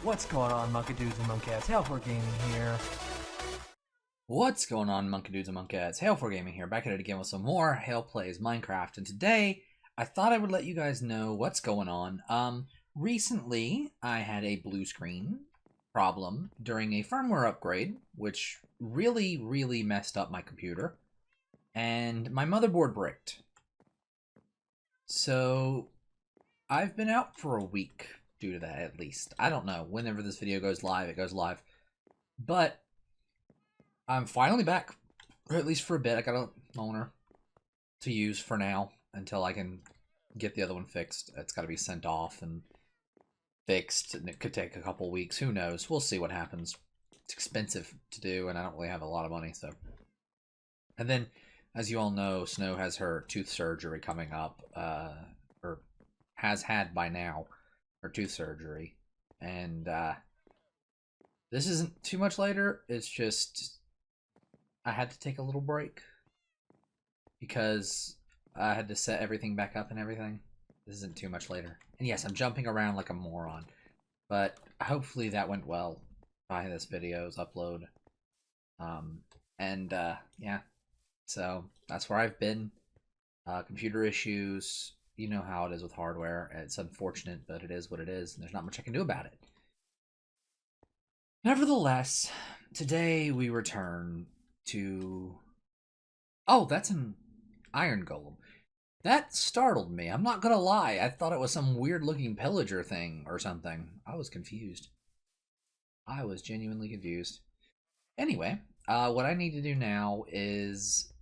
What's going on, Monkadoos and Monkcats? Hail4 Gaming here. What's going on, Monkadoos and Monkcats? Hail4 Gaming here, back at it again with some more Hail Plays Minecraft, and today I thought I would let you guys know what's going on. Recently I had a blue screen problem during a firmware upgrade, which really messed up my computer, and my motherboard bricked. So I've been out for a week due to that, at least. I don't know. Whenever this video goes live, it goes live. But I'm finally back, or at least for a bit. I got a loaner to use for now until I can get the other one fixed. It's got to be sent off and fixed, and it could take a couple weeks. Who knows? We'll see what happens. It's expensive to do, and I don't really have a lot of money, so. And then, as you all know, Snow has her tooth surgery coming up, or has had by now. Her tooth surgery, and this isn't too much later. It's just I had to take a little break because I had to set everything back up and everything. This isn't too much later, and yes, I'm jumping around like a moron, but hopefully that went well by this video's upload. Yeah, so that's where I've been. Computer issues. You know how it is with hardware. It's unfortunate, but it is what it is, and there's not much I can do about it. Nevertheless, today we return to... Oh, that's an iron golem. That startled me. I'm not gonna lie. I thought it was some weird-looking pillager thing or something. I was confused. I was genuinely confused. Anyway, what I need to do now is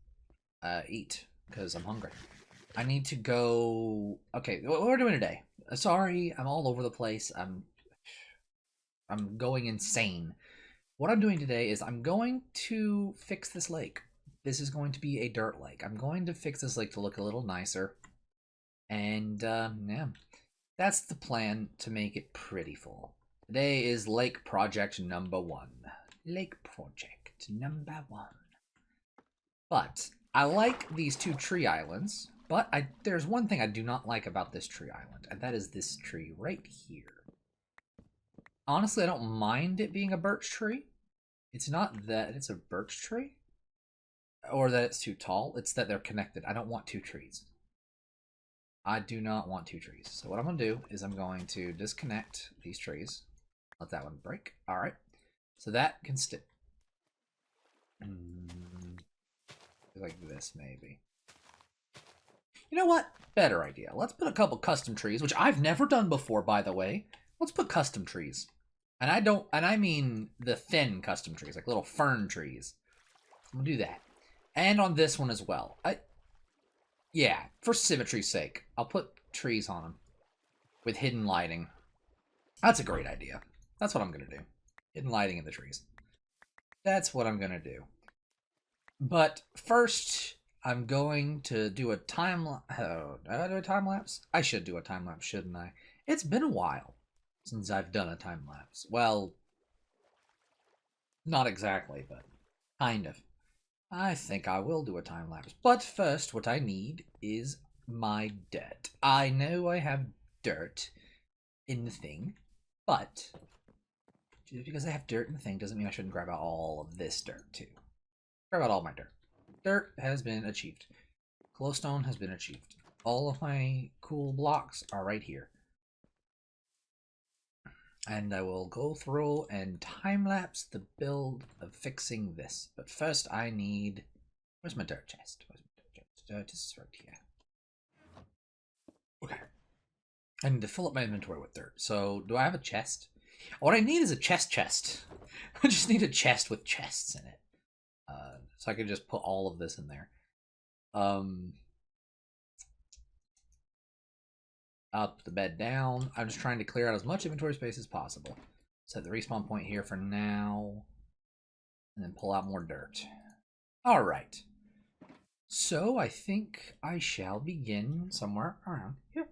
eat, because I'm hungry. I need to go... Okay, what we're doing today. Sorry, I'm all over the place. I'm going insane. What I'm doing today is I'm going to fix this lake. This is going to be a dirt lake. I'm going to fix this lake to look a little nicer. And, yeah. That's the plan to make it pretty full. Today is Lake Project number 1. Lake Project number 1. But I like these 2 tree islands. But there's one thing I do not like about this tree island, and that is this tree right here. Honestly, I don't mind it being a birch tree. It's not that it's a birch tree, or that it's too tall. It's that they're connected. I don't want 2 trees. I do not want 2 trees. So what I'm going to do is I'm going to disconnect these trees. Let that one break. All right. So that can stick. Like this, maybe. You know what? Better idea. Let's put a couple custom trees, which I've never done before, by the way. Let's put custom trees. And I mean the thin custom trees, like little fern trees. I'm gonna do that. And on this one as well. Yeah, for symmetry's sake, I'll put trees on them with hidden lighting. That's a great idea. That's what I'm gonna do. Hidden lighting in the trees. That's what I'm gonna do. But first, I'm going to do a time lapse. Oh, did I do a time lapse? I should do a time lapse, shouldn't I? It's been a while since I've done a time lapse. Well, not exactly, but kind of. I think I will do a time lapse. But first, what I need is my dirt. I know I have dirt in the thing, but just because I have dirt in the thing doesn't mean I shouldn't grab out all of this dirt too. Grab out all my dirt. Dirt has been achieved. Glowstone has been achieved. All of my cool blocks are right here. And I will go through and time-lapse the build of fixing this. But first I need... Where's my dirt chest? Where's my dirt chest? Dirt is right here. Okay. I need to fill up my inventory with dirt. So, do I have a chest? What I need is a chest. I just need a chest with chests in it. So I could just put all of this in there. I'll put the bed down. I'm just trying to clear out as much inventory space as possible. Set the respawn point here for now. And then pull out more dirt. Alright. So I think I shall begin somewhere around here.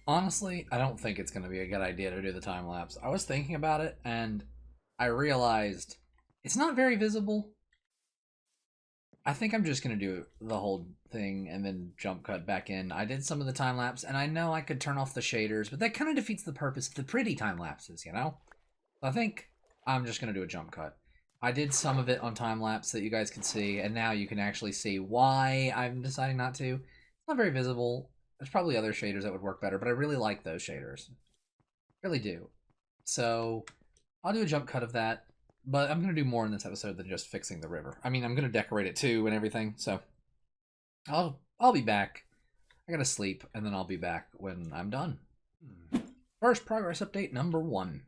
Honestly, I don't think it's going to be a good idea to do the time lapse. I was thinking about it and I realized it's not very visible. I think I'm just going to do the whole thing and then jump cut back in. I did some of the time lapse and I know I could turn off the shaders, but that kind of defeats the purpose of the pretty time lapses, you know? I think I'm just going to do a jump cut. I did some of it on time lapse that you guys can see, and now you can actually see why I'm deciding not to. It's not very visible. There's probably other shaders that would work better, but I really like those shaders. Really do. So I'll do a jump cut of that, but I'm going to do more in this episode than just fixing the river. I mean, I'm going to decorate it too and everything, so I'll be back. I gotta sleep, and then I'll be back when I'm done. First progress update number 1.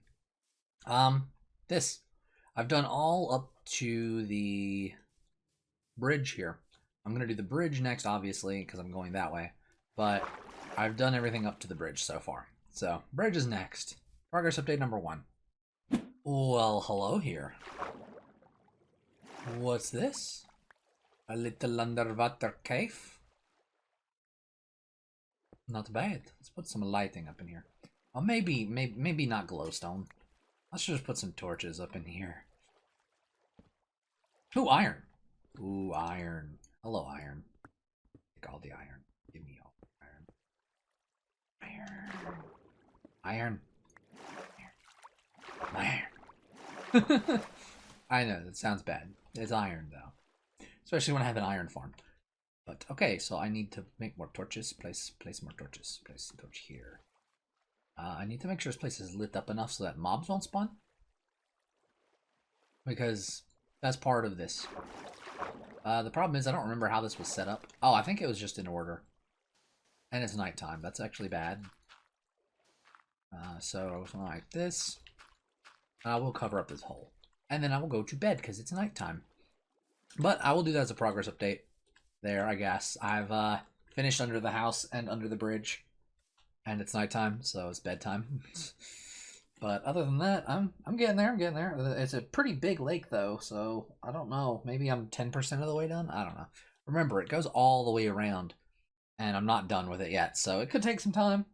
This. I've done all up to the bridge here. I'm going to do the bridge next, obviously, because I'm going that way. But I've done everything up to the bridge so far. So, bridge is next. Progress update number 1. Well, hello here. What's this? A little underwater cave? Not bad. Let's put some lighting up in here. Oh, maybe not glowstone. Let's just put some torches up in here. Ooh, iron. Ooh, iron. Hello, iron. Take all the iron. Give me all the iron. Iron. Iron. I know, that sounds bad. It's iron, though. Especially when I have an iron farm. But, okay, so I need to make more torches. Place more torches. Place a torch here. I need to make sure this place is lit up enough so that mobs won't spawn. Because that's part of this. The problem is I don't remember how this was set up. Oh, I think it was just in order. And it's nighttime. That's actually bad. So like this. I will cover up this hole. And then I will go to bed because it's nighttime. But I will do that as a progress update. There, I guess. I've finished under the house and under the bridge. And it's nighttime, so it's bedtime. But other than that, I'm getting there. I'm getting there. It's a pretty big lake, though, so I don't know. Maybe I'm 10% of the way done? I don't know. Remember, it goes all the way around, and I'm not done with it yet, so it could take some time.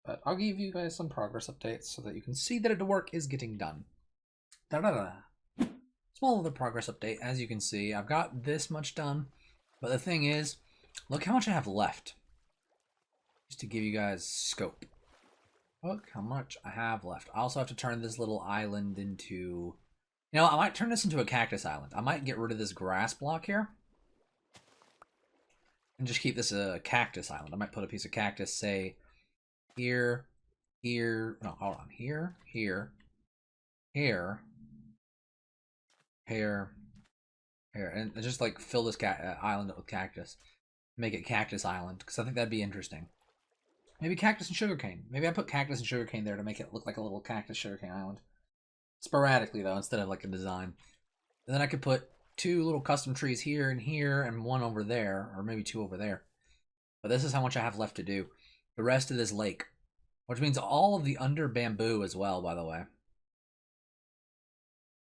But I'll give you guys some progress updates so that you can see that the work is getting done. Da-da-da. Small little progress update. As you can see, I've got this much done. But the thing is, look how much I have left. Just to give you guys scope. Look how much I have left. I also have to turn this little island into... You know, I might turn this into a cactus island. I might get rid of this grass block here. And just keep this a cactus island. I might put a piece of cactus, say, here, here... No, hold on. Here, here, here, here, here. And just, like, fill this island up with cactus. Make it Cactus Island, because I think that'd be interesting. Maybe cactus and sugarcane. Maybe I put cactus and sugarcane there to make it look like a little cactus sugarcane island. Sporadically, though, instead of like a design. And then I could put 2 little custom trees here and 1 over there, or maybe 2 over there. But this is how much I have left to do. The rest of this lake. Which means all of the under bamboo as well, by the way.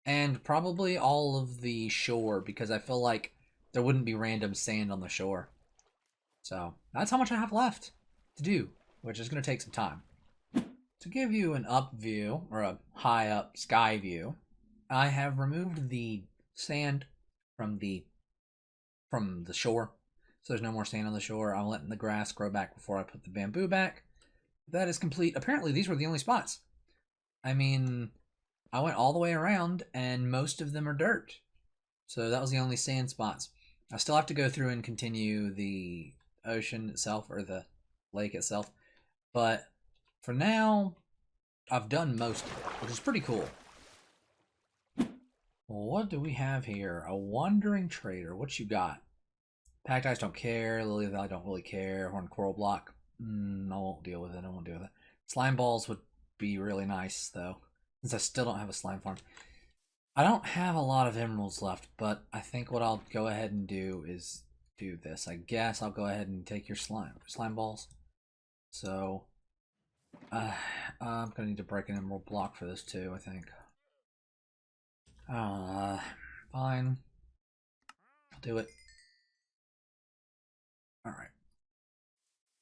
And probably all of the shore, because I feel like there wouldn't be random sand on the shore. So, that's how much I have left to do, which is going to take some time. To give you an up view, or a high up sky view, I have removed the sand from the shore. So there's no more sand on the shore. I'm letting the grass grow back before I put the bamboo back. That is complete. Apparently these were the only spots. I mean, I went all the way around and most of them are dirt. So that was the only sand spots. I still have to go through and continue the ocean itself, or the lake itself, but for now I've done most of it, which is pretty cool. What do we have here? A wandering trader. What you got? Packed ice don't care. Lily Valley don't really care. Horn coral block. I won't deal with it. I won't deal with it. Slime balls would be really nice though, since I still don't have a slime farm. I don't have a lot of emeralds left, but I think what I'll go ahead and do is do this. I guess I'll go ahead and take your slime balls. So, I'm gonna need to break an emerald block for this too, I think. Fine. I'll do it. Alright.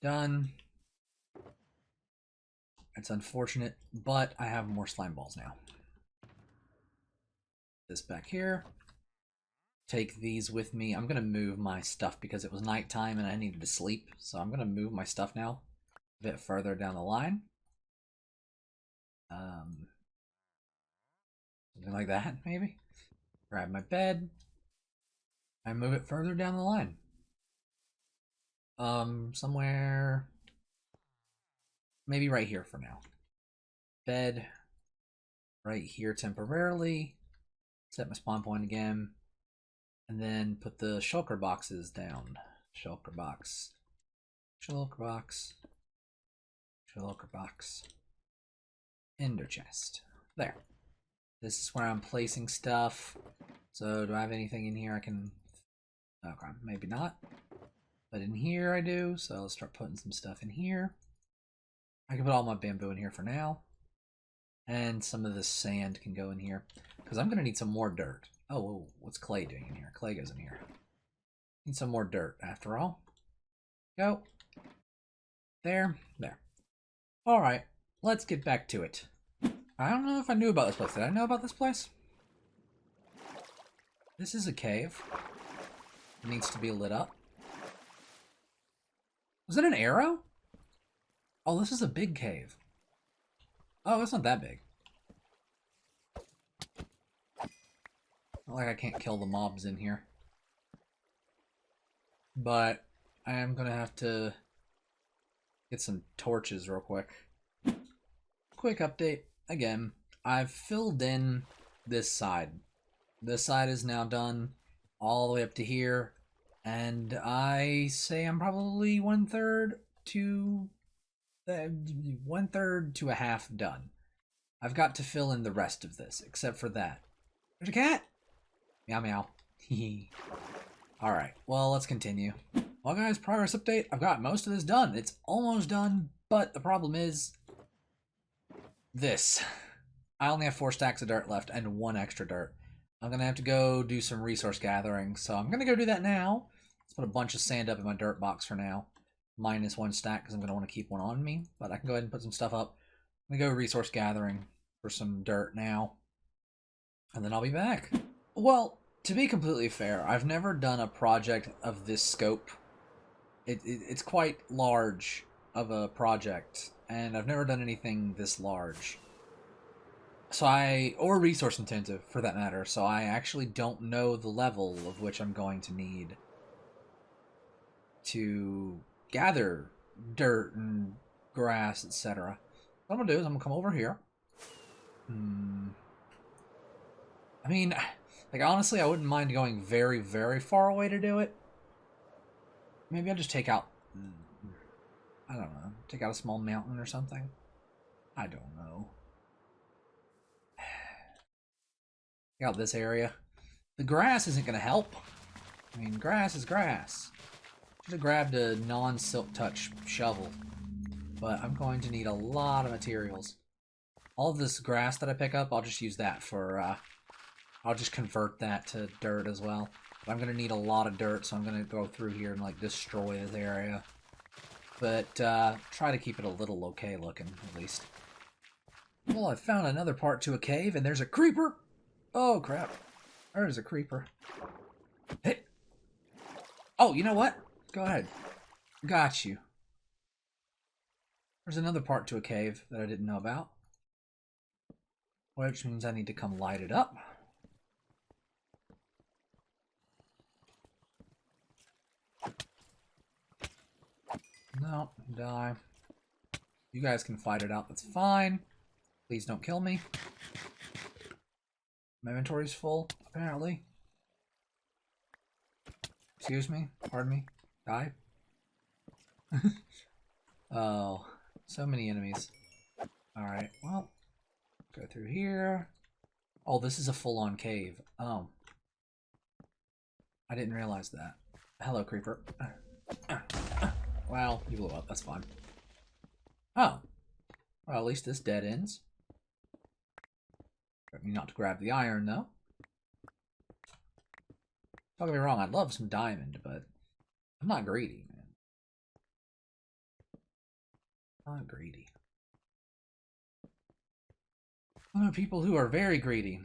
Done. It's unfortunate, but I have more slime balls now. This back here. Take these with me. I'm going to move my stuff because it was nighttime and I needed to sleep. So I'm going to move my stuff now a bit further down the line. Something like that, maybe. Grab my bed and move it further down the line. Somewhere, maybe right here for now. Bed right here temporarily. Set my spawn point again. And then put the shulker boxes down. Shulker box. Shulker box. Shulker box. Ender chest. There. This is where I'm placing stuff. So do I have anything in here I can... Okay, maybe not. But in here I do, so I'll start putting some stuff in here. I can put all my bamboo in here for now. And some of the sand can go in here. Because I'm going to need some more dirt. Oh, what's clay doing in here? Clay goes in here. Need some more dirt after all. Go. There. There. Alright, let's get back to it. I don't know if I knew about this place. Did I know about this place? This is a cave. It needs to be lit up. Was that an arrow? Oh, this is a big cave. Oh, it's not that big. Not like I can't kill the mobs in here. But I am going to have to get some torches real quick. Quick update. Again, I've filled in this side. This side is now done all the way up to here. And I say I'm probably 1/3 to a half done. I've got to fill in the rest of this, except for that. There's a cat! Meow meow. Alright, well, let's continue. Well, guys, progress update. I've got most of this done. It's almost done, but the problem is this. I only have 4 stacks of dirt left and 1 extra dirt. I'm going to have to go do some resource gathering, so I'm going to go do that now. Let's put a bunch of sand up in my dirt box for now. Minus 1 stack because I'm going to want to keep one on me, but I can go ahead and put some stuff up. I'm going to go resource gathering for some dirt now, and then I'll be back. Well, to be completely fair, I've never done a project of this scope. It's quite large of a project, and I've never done anything this large. So or resource intensive for that matter, so I actually don't know the level of which I'm going to need to gather dirt and grass, etc. What I'm going to do is I'm going to come over here. I mean, like, honestly, I wouldn't mind going very, very far away to do it. Maybe I'll just take out, I don't know, take out a small mountain or something. I don't know. Take out this area. The grass isn't going to help. I mean, grass is grass. Should have grabbed a non-silk touch shovel. But I'm going to need a lot of materials. All of this grass that I pick up, I'll just use that for, I'll just convert that to dirt as well. But I'm going to need a lot of dirt, so I'm going to go through here and, like, destroy this area. But, try to keep it a little okay looking, at least. Well, I found another part to a cave, and there's a creeper! Oh, crap. There's a creeper. Hey! Oh, you know what? Go ahead. Got you. There's another part to a cave that I didn't know about. Which means I need to come light it up. No, die. You guys can fight it out, that's fine. Please don't kill me. My inventory's full, apparently. Excuse me, pardon me. Die. Oh, so many enemies. Alright, well, go through here. Oh, this is a full-on cave. Oh. I didn't realize that. Hello, creeper. Well, you blew up, that's fine. Oh. Well, at least this dead ends. Got me not to grab the iron, though. Don't get me wrong, I'd love some diamond, but I'm not greedy, man. I'm not greedy. I know people who are very greedy.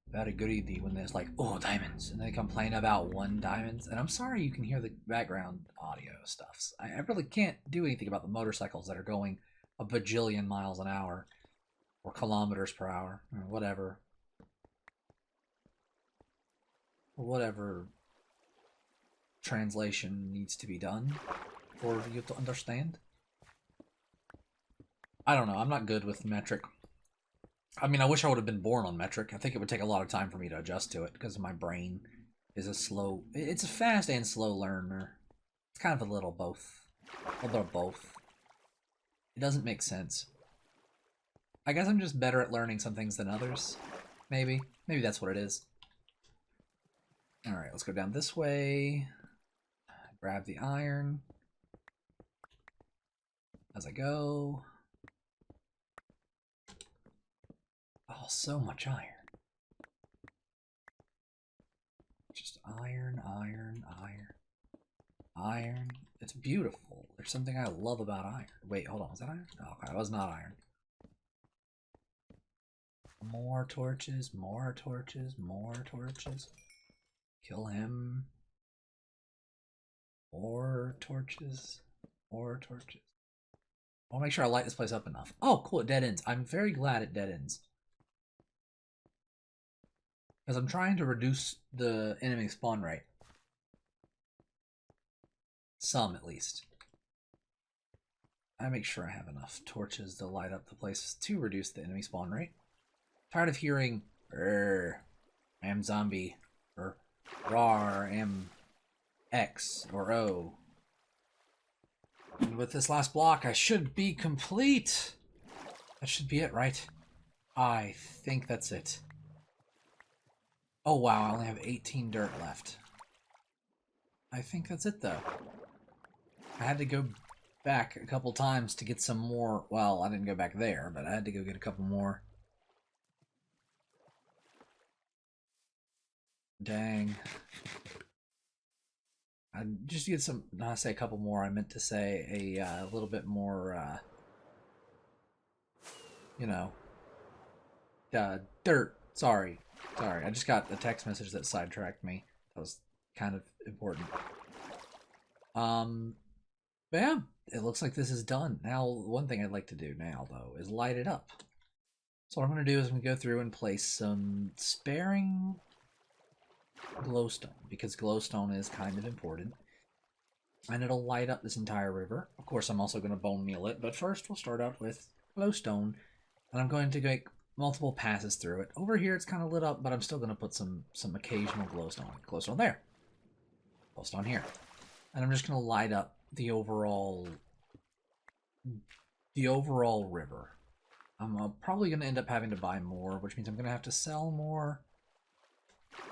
Very greedy when there's like, oh, diamonds. And they complain about 1 diamond. And I'm sorry you can hear the background audio stuff. I really can't do anything about the motorcycles that are going a bajillion miles an hour. Or kilometers per hour. Or whatever. Or whatever translation needs to be done for you to understand. I don't know. I'm not good with metric. I mean, I wish I would have been born on metric. I think it would take a lot of time for me to adjust to it because my brain is it's a fast and slow learner. It's kind of a little both. A little both. It doesn't make sense. I guess I'm just better at learning some things than others. Maybe. Maybe that's what it is. Alright, let's go down this way. Grab the iron. As I go. Oh, so much iron. Just iron, iron, iron. Iron. It's beautiful. There's something I love about iron. Wait, hold on. Was that iron? No, okay, that was not iron. More torches, more torches, more torches. Kill him. More torches. More torches. I want to make sure I light this place up enough. Oh, cool. It dead ends. I'm very glad it dead ends. Because I'm trying to reduce the enemy spawn rate. Some, at least. I make sure I have enough torches to light up the place to reduce the enemy spawn rate. Tired of hearing, I am zombie, or rar, am X, or O. And with this last block, I should be complete. That should be it, right? I think that's it. Oh wow, I only have 18 dirt left. I think that's it though. I had to go back a couple times to get some more. Well, I didn't go back there, but I had to go get a couple more. Dang. I just get some, not to say a couple more, I meant to say a little bit more, you know, dirt. Sorry, I just got a text message that sidetracked me. That was kind of important. But yeah, it looks like this is done. Now, one thing I'd like to do now, though, is light it up. So what I'm going to do is I'm going to go through and place some sparing glowstone, because glowstone is kind of important. And it'll light up this entire river. Of course, I'm also going to bone meal it, but first we'll start out with glowstone. And I'm going to make multiple passes through it. Over here it's kind of lit up, but I'm still going to put some occasional glowstone. Glowstone there. Glowstone here. And I'm just going to light up the overall river. I'm probably going to end up having to buy more, which means I'm going to have to sell more.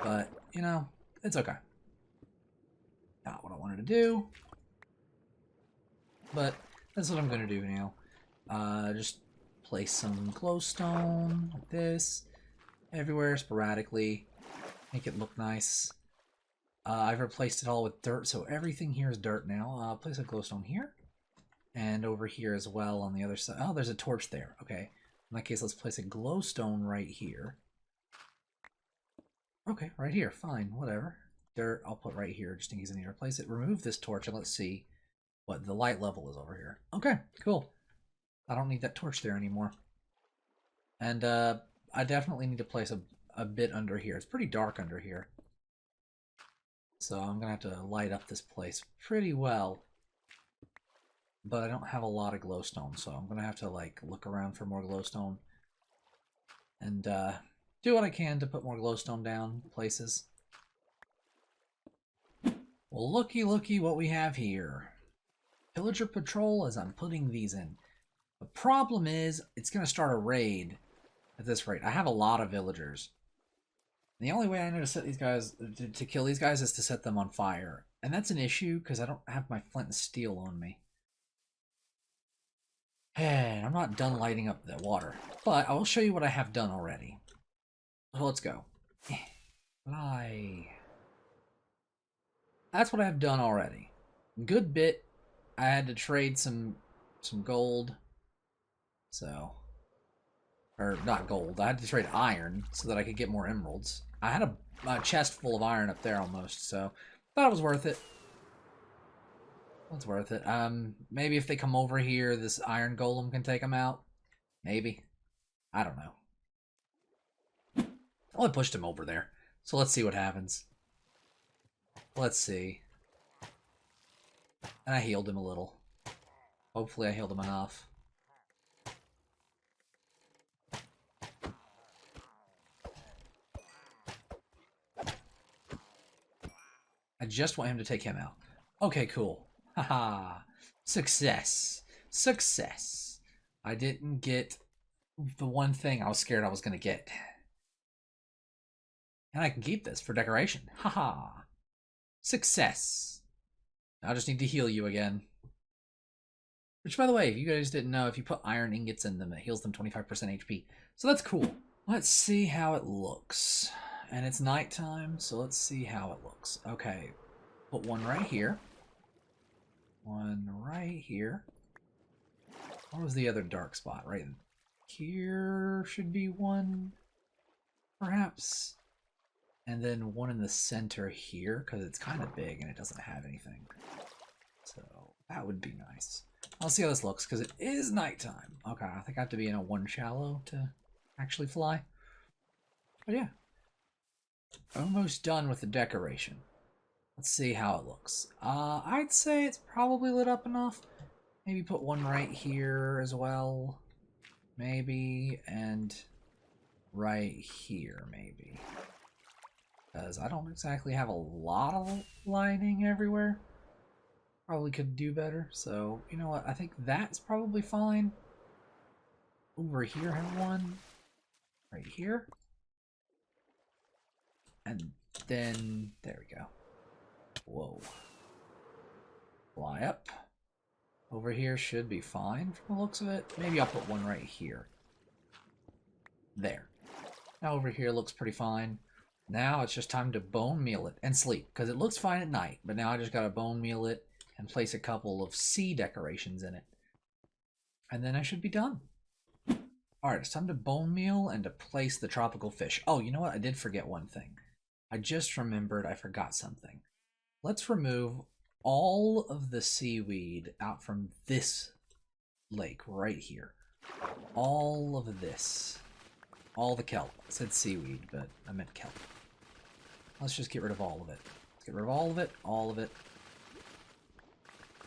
But, you know, it's okay. Not what I wanted to do. But that's what I'm going to do now. Just place some glowstone like this. Everywhere, sporadically. Make it look nice. I've replaced it all with dirt, so everything here is dirt now. I'll place a glowstone here. And over here as well on the other side. Oh, there's a torch there. Okay. In that case, let's place a glowstone right here. Okay, right here. Fine, whatever. Dirt, I'll put right here just in case I need to replace it. Remove this torch and let's see what the light level is over here. Okay, cool. I don't need that torch there anymore. And I definitely need to place a bit under here. It's pretty dark under here. So I'm going to have to light up this place pretty well. But I don't have a lot of glowstone, so I'm going to have to like look around for more glowstone. And do what I can to put more glowstone down places. Well, looky what we have here. Pillager patrol as I'm putting these in. The problem is, it's going to start a raid at this rate. I have a lot of villagers. And the only way I know to set these guys, to kill these guys, is to set them on fire. And that's an issue, because I don't have my flint and steel on me. And I'm not done lighting up the water. But I will show you what I have done already. So let's go. Fly. That's what I have done already. Good bit. I had to trade some gold. So Or not gold. I had to trade iron so that I could get more emeralds. I had a chest full of iron up there almost, so thought it was worth it. It's worth it. Maybe if they come over here, this iron golem can take them out. Maybe. I don't know. I only pushed him over there. So let's see what happens. Let's see. And I healed him a little. Hopefully I healed him enough. I just want him to take him out. Okay, cool. Haha. Success. Success. I didn't get the one thing I was scared I was going to get. And I can keep this for decoration. Haha. Success. I just need to heal you again. Which, by the way, if you guys didn't know, if you put iron ingots in them, it heals them 25% HP. So that's cool. Let's see how it looks. And it's nighttime, so let's see how it looks. Okay. Put one right here. One right here. What was the other dark spot? Right here should be one, perhaps. And then one in the center here, because it's kind of big and it doesn't have anything. So that would be nice. I'll see how this looks, because it is nighttime. Okay, I think I have to be in a one shallow to actually fly. But yeah. Almost done with the decoration. Let's see how it looks. I'd say it's probably lit up enough. Maybe put one right here as well. Maybe. And right here, maybe. Because I don't exactly have a lot of lighting everywhere. Probably could do better. So, you know what? I think that's probably fine. Over here, I have one. Right here. And then, there we go. Whoa. Fly up. Over here should be fine from the looks of it. Maybe I'll put one right here. There. Now over here looks pretty fine. Now it's just time to bone meal it and sleep, because it looks fine at night. But now I just gotta bone meal it and place a couple of sea decorations in it. And then I should be done. Alright, it's time to bone meal and to place the tropical fish. Oh, you know what? I did forget one thing. I just remembered I forgot something. Let's remove all of the seaweed out from this lake right here. All of this. All the kelp. I said seaweed, but I meant kelp. Let's just get rid of all of it. Let's get rid of all of it, all of it.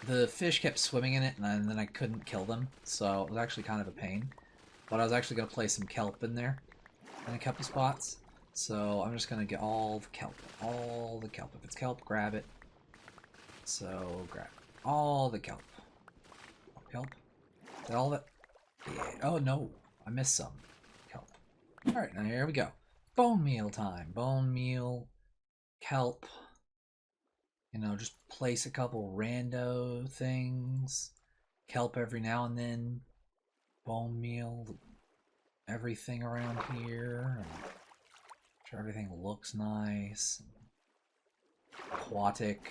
The fish kept swimming in it, and then I couldn't kill them, so it was actually kind of a pain. But I was actually going to place some kelp in there in a couple spots. So I'm just going to get all the kelp. All the kelp. If it's kelp, grab it. So grab all the kelp. Kelp? Is that all of it? Yeah. Oh no, I missed some kelp. Alright, now here we go. Bone meal time. Bone meal, kelp. You know, just place a couple rando things. Kelp every now and then. Bone meal. Everything around here. And make sure everything looks nice. Aquatic.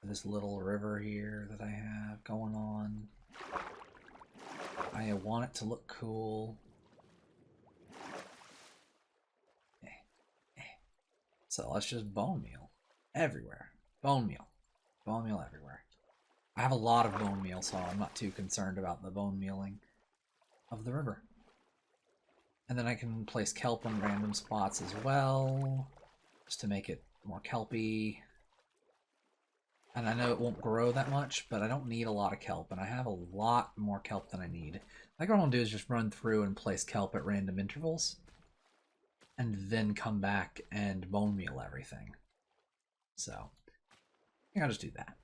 This little river here that I have going on. I want it to look cool. So let's just bone meal everywhere. Bone meal. Bone meal everywhere. I have a lot of bone meal, so I'm not too concerned about the bone mealing of the river. And then I can place kelp in random spots as well, just to make it more kelpy. And I know it won't grow that much, but I don't need a lot of kelp, and I have a lot more kelp than I need. Like what I'm going to do is just run through and place kelp at random intervals, and then come back and bone meal everything. So, I think I'll just do that.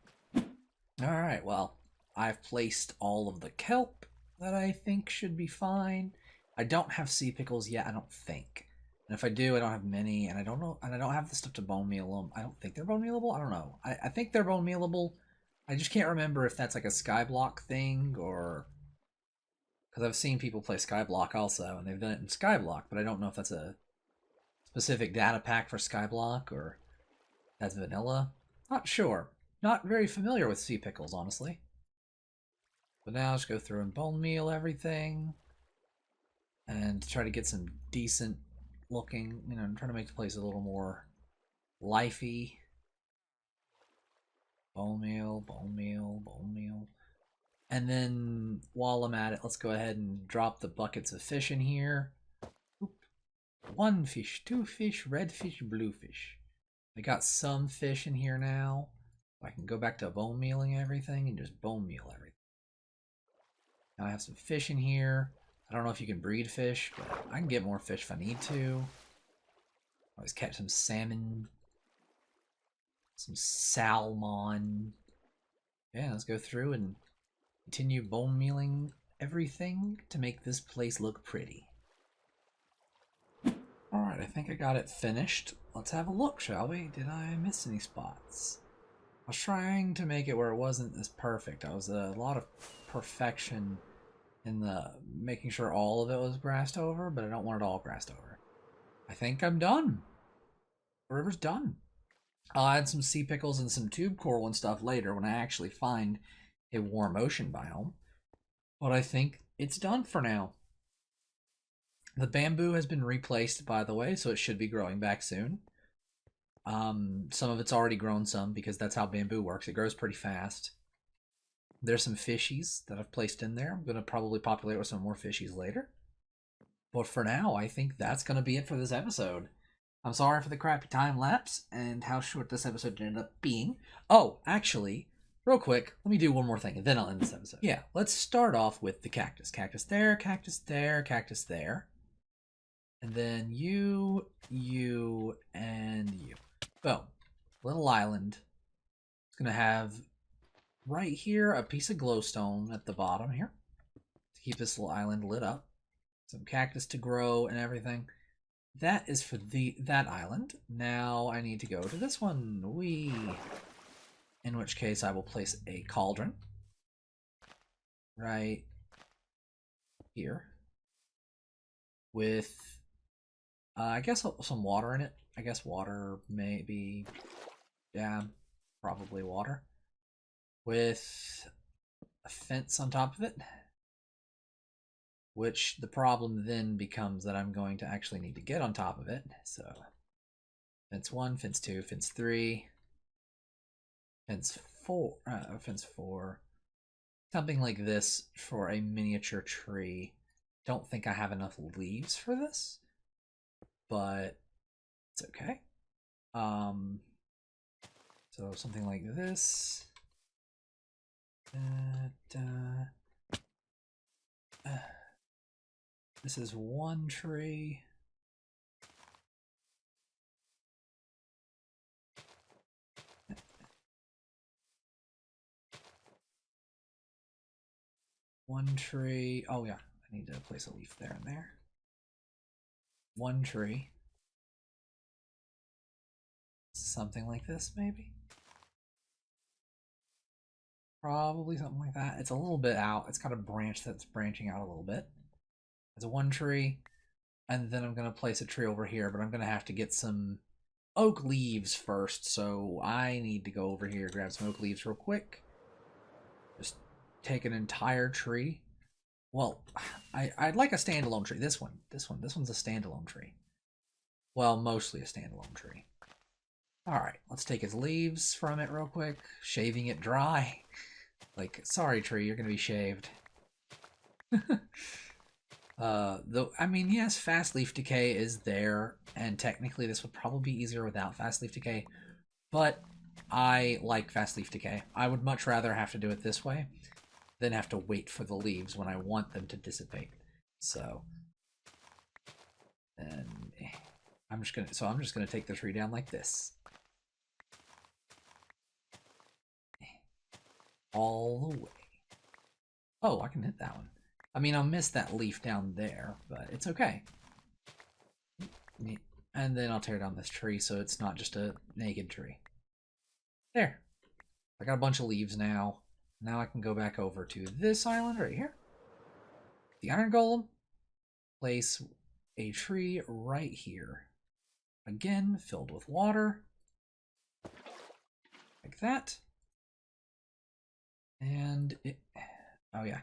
Alright, well, I've placed all of the kelp that I think should be fine. I don't have sea pickles yet, I don't think. And if I do, I don't have many, and I don't know, and I don't have the stuff to bone meal them. I don't think they're bone mealable. I don't know. I think they're bone mealable. I just can't remember if that's like a skyblock thing, or because I've seen people play skyblock also, and they've done it in skyblock, but I don't know if that's a specific data pack for skyblock or that's vanilla. Not sure. Not very familiar with sea pickles, honestly. But now let's go through and bone meal everything. And try to get some decent looking, you know, I'm trying to make the place a little more lifey. Bone meal, bone meal, bone meal. And then while I'm at it, let's go ahead and drop the buckets of fish in here. Oop. 1 fish, 2 fish, red fish, blue fish. I got some fish in here now. I can go back to bone mealing everything and just bone meal everything. Now I have some fish in here. I don't know if you can breed fish, but I can get more fish if I need to. Always catch some salmon. Some salmon. Yeah, let's go through and continue bone mealing everything to make this place look pretty. Alright, I think I got it finished. Let's have a look, shall we? Did I miss any spots? I was trying to make it where it wasn't as perfect. I was a lot of perfection in the making sure all of it was grassed over, but I don't want it all grassed over. I think I'm done. The river's done. I'll add some sea pickles and some tube coral and stuff later when I actually find a warm ocean biome. But I think it's done for now. The bamboo has been replaced, by the way, so it should be growing back soon. Some of it's already grown some because that's how bamboo works. It grows pretty fast. There's some fishies that I've placed in there. I'm going to probably populate with some more fishies later. But for now, I think that's going to be it for this episode. I'm sorry for the crappy time lapse and how short this episode ended up being. Oh, actually, real quick, let me do one more thing and then I'll end this episode. Yeah, let's start off with the cactus. Cactus there, cactus there, cactus there. And then you, and you. Boom. Little island. It's going to have right here a piece of glowstone at the bottom here to keep this little island lit up. Some cactus to grow and everything. That is for that island. Now I need to go to this one. In which case I will place a cauldron right here with I guess some water in it. I guess water, maybe. Yeah, probably water. With a fence on top of it. Which the problem then becomes that I'm going to actually need to get on top of it. So, fence 1, fence 2, fence 3, fence 4. Something like this for a miniature tree. Don't think I have enough leaves for this, but it's okay. So something like this. This is one tree. One tree. Oh yeah, I need to place a leaf there and there. One tree. Something like this, maybe? Probably something like that. It's a little bit out. It's got a branch that's branching out a little bit. It's a one tree. And then I'm going to place a tree over here, but I'm going to have to get some oak leaves first. So I need to go over here, grab some oak leaves real quick. Just take an entire tree. Well, I'd like a standalone tree. This one's a standalone tree. Well, mostly a standalone tree. All right, let's take his leaves from it real quick, shaving it dry. Like, sorry, tree, you're gonna be shaved. Though, I mean, yes, fast leaf decay is there, and technically this would probably be easier without fast leaf decay, but I like fast leaf decay. I would much rather have to do it this way than have to wait for the leaves when I want them to dissipate. So, and I'm just gonna take the tree down like this. All the way. Oh, I can hit that one. I mean, I'll miss that leaf down there, but it's okay. And then I'll tear down this tree so it's not just a naked tree. There. I got a bunch of leaves now. Now I can go back over to this island right here. The iron golem. Place a tree right here. Again, filled with water. Like that. And Oh yeah.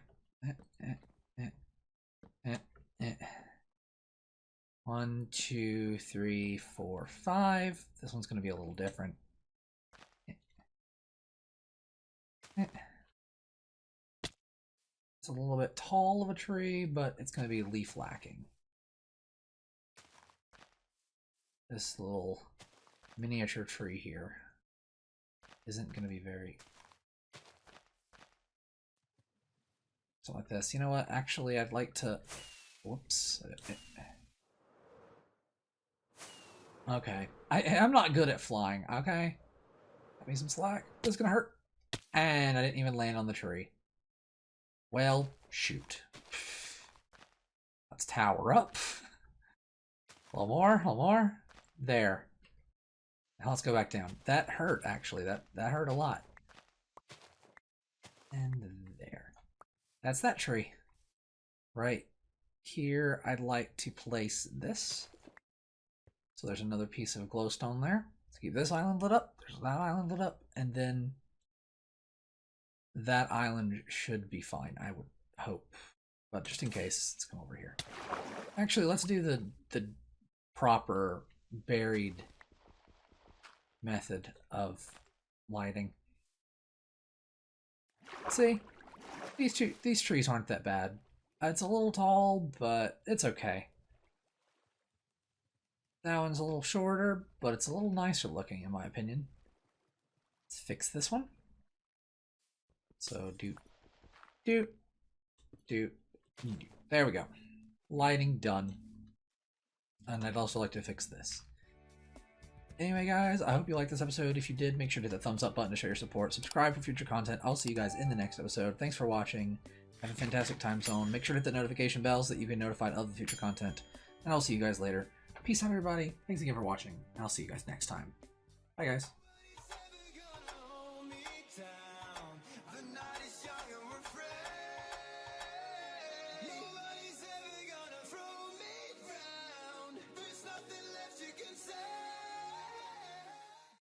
1, 2, 3, 4, 5. This one's going to be a little different. It's a little bit tall of a tree, but it's going to be leaf lacking. This little miniature tree here isn't going to be very... So like this. You know what? Actually, I'd like to... Whoops. Okay. I'm not good at flying, okay? Got me some slack. This is going to hurt. And I didn't even land on the tree. Well, shoot. Let's tower up. A little more, a little more. There. Now let's go back down. That hurt, actually. That hurt a lot. And there. That's that tree. Right here, I'd like to place this. So there's another piece of glowstone there. Let's keep this island lit up. There's that island lit up. And then that island should be fine, I would hope. But just in case, let's come over here. Actually, let's do the proper buried method of lighting. See? These trees aren't that bad. It's a little tall, but it's okay. That one's a little shorter, but it's a little nicer looking, in my opinion. Let's fix this one. So there we go. Lighting done. And I'd also like to fix this. Anyway, guys, I hope you liked this episode. If you did, make sure to hit the thumbs up button to show your support. Subscribe for future content. I'll see you guys in the next episode. Thanks for watching. Have a fantastic time zone. Make sure to hit the notification bell so that you get notified of the future content. And I'll see you guys later. Peace out, everybody. Thanks again for watching. And I'll see you guys next time. Bye, guys.